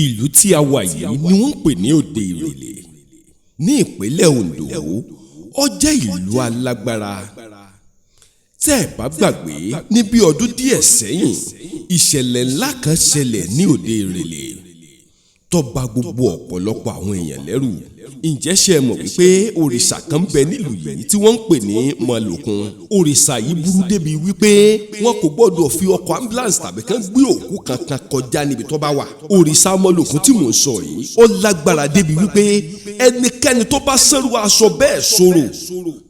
ìlú tí a wà yìí ni wọ́n ń pè ní Òde Ìrèlè ní ìpínlẹ̀ Ondo. Ó jẹ́ ìlú alágbára. Tẹ́ ẹ bá gbàgbé ní bí ọdún díẹ̀ sẹ́yìn ìṣẹ̀lẹ̀ ńlá kan ṣẹlẹ̀ ní Òde Ìrèlè tó bà gbogbo ọ̀pọ̀lọpọ̀ àwọn èèyàn lẹ́rù. Ǹjẹ́ ṣé ẹ mọ̀ wípé òrìṣà kan bẹ nílùú yìí tí wọ́n ń pè ní Mọ̀lòkun. Òrìṣà yìí burú débi wípé wọn kò gbọ́dọ̀ fi ọkọ̀ ambulance tàbí kán gbé òkú kankan kọjá níbi tó bá wà. Òrìṣà Mọ̀lòkun tí mò ń sọ yìí ó lágbára débi wípé ẹnikẹ́ni tó bá sẹ́rù aṣọ bẹ́ẹ̀ sọ̀rọ̀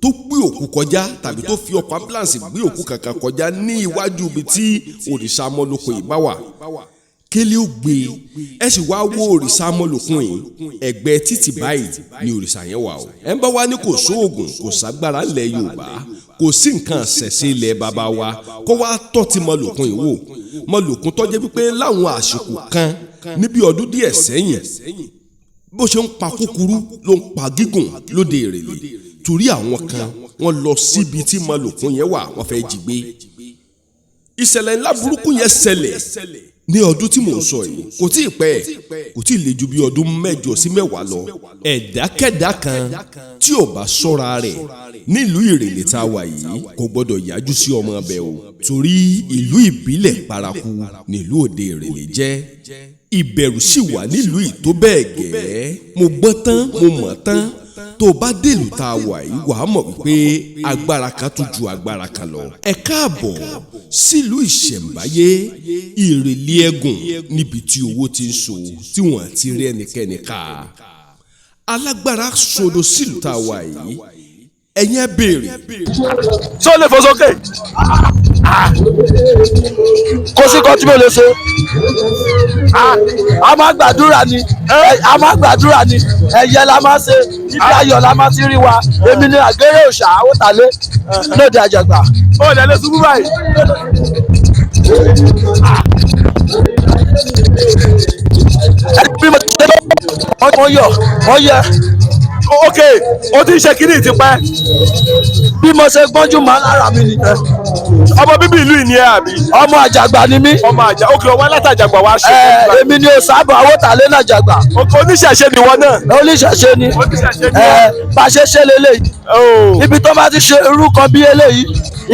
tó gbé òkú kọjá tàbí tó fi ọkọ̀ ambulance gbé òkú kankan kọjá ní iwájú ibi tí òrìṣà Mọ̀lòkun yìí bá wà, kélé ó gbé. Ẹ sì wá wo òrìṣà Mọ̀lòkun yìí ẹ̀gbẹ́ títì báyìí ni òrìṣà yẹn wà o. Ẹ ń bá wa ní kò sóògùn kò ságbára ńlẹ̀ Yorùbá kò sí nǹkan ṣẹ̀ṣẹ̀ ilẹ̀ bàbá wa kó wá tọ́ ti Mọ̀lòkun yìí wò. Mọ̀lòkun tó jẹ́ wípé láwọn àsìkò kan níbi ọdún díẹ̀ sẹ́yìn bó ṣe ń pa kúkúrú ló ń pa gígùn lóde Ìrèlè torí àwọn kan wọ́n lọ síbi tí Mọ̀lòkun yẹn wà wọ́n fẹ́ jí gbé. Ìṣẹ̀lẹ̀ ńlá burúkú yẹn ṣẹlẹ̀ ní ọdún tí mò ń sọ yìí kò tí ì pẹ́ kò tí ì lè ju bí ọdún 8 sí 10 lọ. ẹ̀dákẹ́dá kan tí ò bá ṣọ́ra rẹ̀ nílùú Ìrèlè tá a wà yìí kò gbọ́dọ̀ yájú sí ọmọ ọbẹ̀ o torí ìlú ìbílẹ̀ paraku nílùú Òde Ìrèlè jẹ́. ìbẹ̀rù sì wà nílùú yìí tó bẹ́ẹ̀ gẹ́. mo gbọ́n tán mo mọ̀ tán tó bá dèlù tá a wà yìí wàá mọ̀ wípé agbára kan tún ju agbára kan lọ. ẹ káàbọ̀ sílùú ìṣẹ̀ǹbáyé Ìrèlè Ẹ̀gùn níbi tí owó ti ń so tí wọ́n ti rí ẹnikẹ́ni ká. alágbára sodo sílùú tá a wà yìí ẹ̀yin ẹ béèrè. ṣé o lè fò sókè? kò sí kan tí mo lè ṣe. a máa gbàdúrà ni ẹ̀yẹ la máa ṣe ibi ayọ̀ la máa ti rí wa. èmi ni àgẹ́rẹ́ òòṣà Àwòtálé lóde Àjàgbà. ó lè lè ṣubú báyìí. bí mo ṣe wọ́n yẹ. ok o ti ń ṣe kínní ti pẹ́. bí mo ṣe gbọ́njú máa lára mi nìyẹn. ọmọ bíbí ìlú ìní ẹ àbí. ọmọ Àjàgbà ni mí. ọmọ àjà ok ọmọ alátàjàgbà wa ṣe. èmi ni Òṣàbọ̀ Àwòtálé l'Àjàgbà. oníṣẹ̀ṣe ni wọn náà. oníṣẹ̀ṣe ni. bá a ṣe ṣe lélẹ́yìí. ibi tó bá ti ṣe irú kan bí eléyìí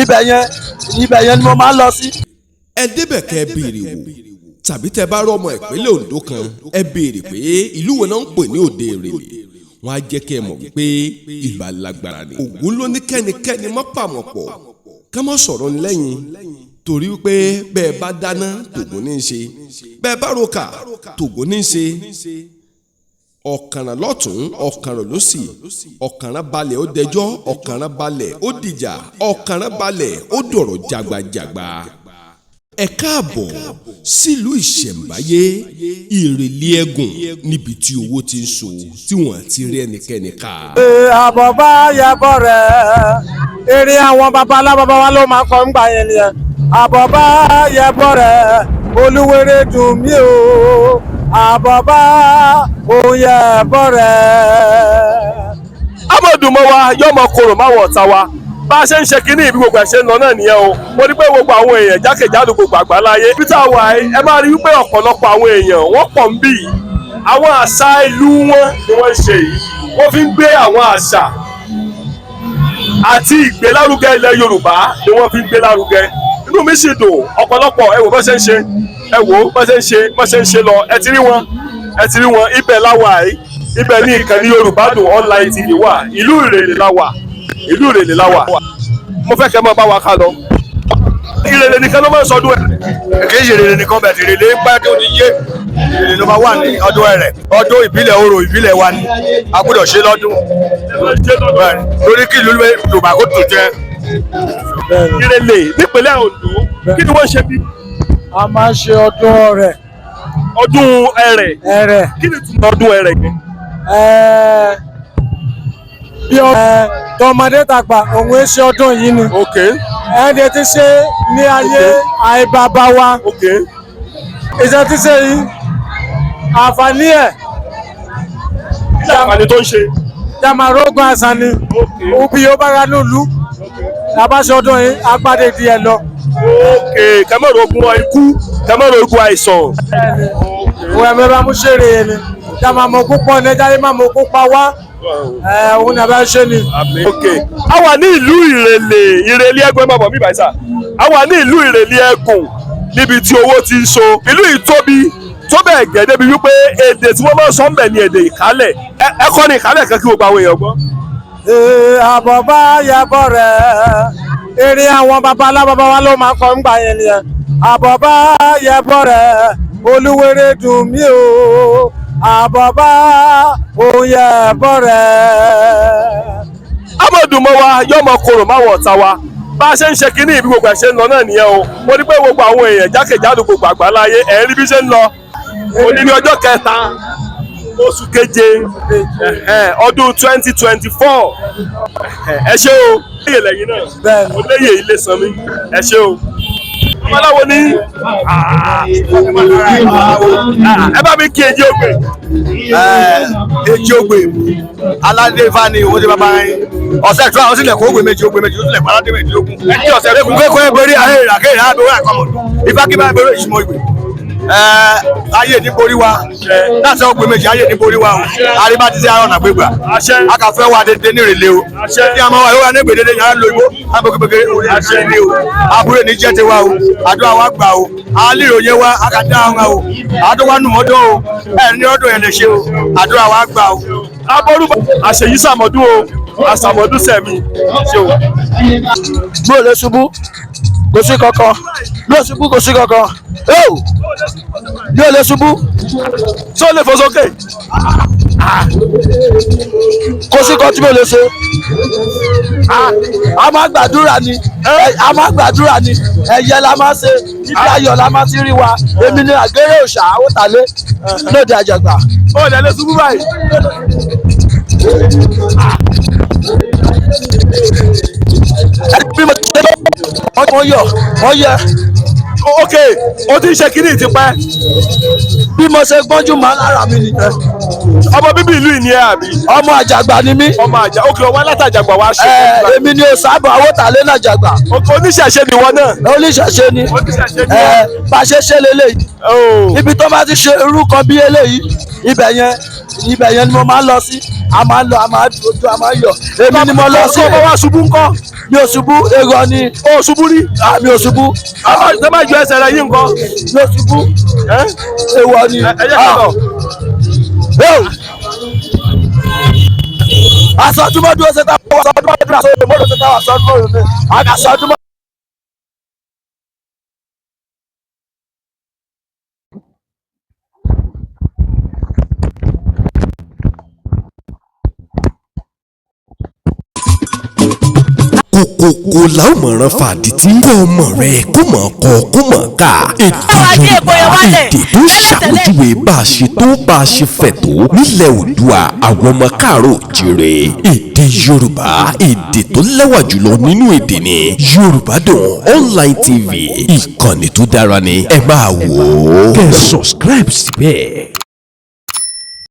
ibẹ̀ yẹn ni mo máa ń lọ sí. ẹ débẹ̀ kẹ́ ẹ béèrè wò tàbí tẹ́ bá rọ́mọ ìpínlẹ̀ Ondo kan ẹ béèrè pé ìlú wo náà ń pè ní Òde Ìrèlè wọ́n á jẹ́ kẹ́ ẹ mọ̀ wípé ìlú alágbára ni. Ògún ló ní kẹ́nikẹ́ni má pàmò pọ̀ ká má sọ̀rọ̀ lẹ́yìn torí wípé bẹ́ẹ̀ bá dáná tògún ní í ṣe bẹ́ẹ̀ bá roka tògún ní í ṣe. ọ̀kànràn lọ́tún ọ̀kànràn lósì ọ̀kànràn balẹ̀ ó dẹjọ́ ọ̀kànràn balẹ̀ ó dìjà ọ̀kànràn balẹ̀ ó dọ̀rọ̀ jagbajagba. ẹ káàbọ̀ sílùú ìṣẹ̀ǹbáyé Ìrèlè Ẹ̀gùn níbi tí owó ti ń so tí wọ́n ti rí ẹnikẹ́ni ká. àbọ̀ bá yabọ̀ rẹ̀ eré àwọn babalábàbá wa ló máa kọ́ ń gbà yẹn nìyẹn. àbọ̀ bá yabọ̀ rẹ̀ olúwerè dùn mí o àbọ̀ bá òun yabọ̀ rẹ̀. amọ̀dùnmọ́ wa yọmọ koro máwọ̀ ọ̀tá wa bá a ṣe ń ṣe kínní ìbí gbogbo ẹ̀ ṣe ń lọ náà nìyẹn o. mo ní pé gbogbo àwọn èèyàn jákèjádò gbogbo àgbáláyé peter wai ẹ máa rí wípé ọ̀pọ̀lọpọ̀ àwọn èèyàn wọ́n pọ̀ ń bì. àwọn àṣà ìlú wọn ni wọ́n ń ṣe yìí wọ́n fi ń gbé àwọn àṣà àti ìgbélárugẹ ilẹ̀ Yorùbá ni wọ́n fi ń gbé lárugẹ. inú mi sì dùn ọ̀pọ̀lọpọ̀ ẹ wò bó ṣe ń ṣe ẹ wò bó ṣe ń ṣe lọ ẹ ti rí wọn ibẹ̀ láwà yìí ibẹ̀ ní ìkànnì Yorùbá Dùn online TV wà ìlú Ìrèlè la wà. mo fẹ́ kẹ́ mọ́ bá wa ká lọ. Ìrèlè nìkan ló máa ń sọdún ẹ̀. kì í ṣe Ìrèlè nìkan bẹ̀ Ìrèlè ń pẹ́ tó ní yé Ìrèlè ló máa wà ní ọdún ẹ̀rẹ̀ ọdún ìbílẹ̀ orò ìbílẹ̀ wa ni a gbọ́dọ̀ ṣe lọ́dún lórí kí ìlú Yorùbá kó tó jẹ́. Ìrèlè nípínlẹ̀ Ondo kí ni wọ́n ṣe bí. a máa ń ṣe ọdún Ọ̀rẹ̀. ọdún ẹ̀rẹ̀ kí ni túmọ̀ ọdún ẹ̀rẹ̀ yẹn. bí tọmọdé tàgbà òun ẹ ṣe ọdún yìí ni. ok. ẹni tí ṣe ní ayé àìbàbá wa. ok. iṣẹ́ tí ṣe yìí àǹfààní ẹ̀. kí ni àǹfààní tó ń ṣe. jàmàrógún àṣà ni. ok. òbí yóò bára nílùú. àbáṣe ọdún yìí agbádé díẹ̀ lọ. ok kẹmẹ́rọ̀ ogun ikú kẹmẹ́rọ̀ ogun àìsàn. ok. òun ẹ̀mí bá mú ṣeré yẹn ni ìjà máa mọ púpọ̀ ní ẹja yìí máa mọ púpọ̀ wá òun náà bá ń ṣe ni. ok a wà ní ìlú ìrẹ̀lẹ̀ ẹgbẹ́ mọ̀mọ́ mi báyìí sà a wà ní ìlú ìrẹ̀lẹ̀ ẹgùn níbi tí owó ti ń so ìlú yìí tóbi tó bẹ́ẹ̀ gẹ́ débi wípé èdè tí wọ́n máa ń sọ ń bẹ̀ ní èdè ìkálẹ̀ ẹ kọ́ ní ìkálẹ̀ kan kí gbogbo àwọn èèyàn gbọ́. àbọ̀ bá yàbọ̀ rẹ̀ eré àwọn baba alábàbà wa ló máa kọ́ ń gbà yẹn ni àbọ̀ bá yàbọ̀ rẹ̀ olúwere dùn mí o àbọ̀ bá òun yàbọ̀ rẹ̀. amọ̀dùnmọ́ wa yọmọ koro máwọ̀ ọ̀tá wa bá a ṣe ń ṣe kínní ìbí gbogbo ẹ̀ ṣe ń lọ náà nìyẹn o mo ní pé gbogbo àwọn èèyàn jákèjádò gbogbo àgbáláyé ẹ̀ ń rí bí ṣe ń lọ òní ní ọjọ́ kẹta oṣù keje ọdún 2024 ẹ ṣé o léyè lẹ́yìn náà mo léyè ilé sanmi ẹ ṣé o ọmọláwo ní ẹ bá mi kí Èjì Ògbè. Èjì Ògbè aládé fani owó tí bàbá yín ọ̀sẹ̀ tó àwọn sílẹ̀ kó Ògbè méjì Ògbè méjì ó sílẹ̀ aládé méjì lógún ẹni ọ̀sẹ̀ tó kún kékeré borí ayé ìràkè ìhà àbẹ̀wò àkọmọ̀dù ifá kí bá ń bẹ̀rẹ̀ ìṣúmọ̀ Ògbè ayé ní borí wa láti Ògbè méjì ayé ní borí wa o àríbá ti ṣe àrùn àgbègbà akàfẹ́ wa dédé ní ìrèlè o ní àmọ́ wa ìwà nígbè dédé yàrá lo ìbò àgbègbè orí àṣẹ ní o àbúrò ní jẹ́ tiwa o àdúrà wa gbà o àlérò yẹn wa akadá wa o àdúrà nù mọ́tò o ní ọdún yẹn lè ṣe o àdúrà wa gbà o. aboru àṣeyí sàmọ́dún o àṣàmọ́dún sẹ̀mí ṣe o. bí o lè ṣubú kò sí kankan bí o ṣubú kò sí kankan bí o lè ṣubú tó lè fò sókè kò sí kan tí mo lè ṣe a máa gbàdúrà ni ẹ̀yẹ la máa ṣe ibi ayọ̀ la máa ti rí wa èmi ni àgẹ́rẹ́ òòṣà àwòtálé lóde àjàgbà. ó lè ṣubú báyìí. bí mo ṣe wọ́n yọ ok o ti ń ṣe kínní ti pẹ́. bí mo ṣe gbọ́njú máa lára mi nìyẹn. ọmọ bíbí ìlú ìní ẹ àbí. ọmọ àjàgbà ni mí. ọmọ àjà ok ọmọ alátàjàgbà wa ṣe. èmi ni òṣàbọ̀ àwòtálé náà jàgbà. oníṣẹ̀ṣe ni wọn náà. oníṣẹ̀ṣe ni bá a ṣe ṣe lélẹ́yìí. ibi tó bá ti ṣe irú kan bí eléyìí ibẹ̀ yẹn ni mo máa ń lọ sí a máa ń lọ a máa dojú a máa ń yọ èmi ni mo lọ sí. ọmọ wa ṣubú ńkọ́. mi ò ṣubú èrò ni. o ṣubú rí. mi ò ṣubú. tó bá ju ẹsẹ̀ rẹ̀ yín ńkọ́. mi ò ṣubú èèwọ̀ ni. ẹ jẹ́ ká lọ. asọ́dúnmọ́ dúró ṣe tá a wà sọ́dúnmọ́ dúró ṣe tá a wà sọ́dúnmọ́ dúró ṣe àgàsọ́dúnmọ́. kòkòkò la ó mọ̀ràn fàdítì kọ́ ọmọ rẹ kó mọ̀ kọ́ kó mọ̀ ká ètò Yorùbá èdè tó ṣàpèjúwe bá a ṣe tó bá a ṣe fẹ̀ tó nílẹ̀ Oòduà àwọn ọmọ káàárọ̀ oòjíire èdè Yorùbá èdè tó lẹ́wà jùlọ nínú èdè ni Yorùbá Dùn Online TV ìkànnì tó dára ni ẹ máa wò ó kẹ́ ẹ subscribe síbẹ̀.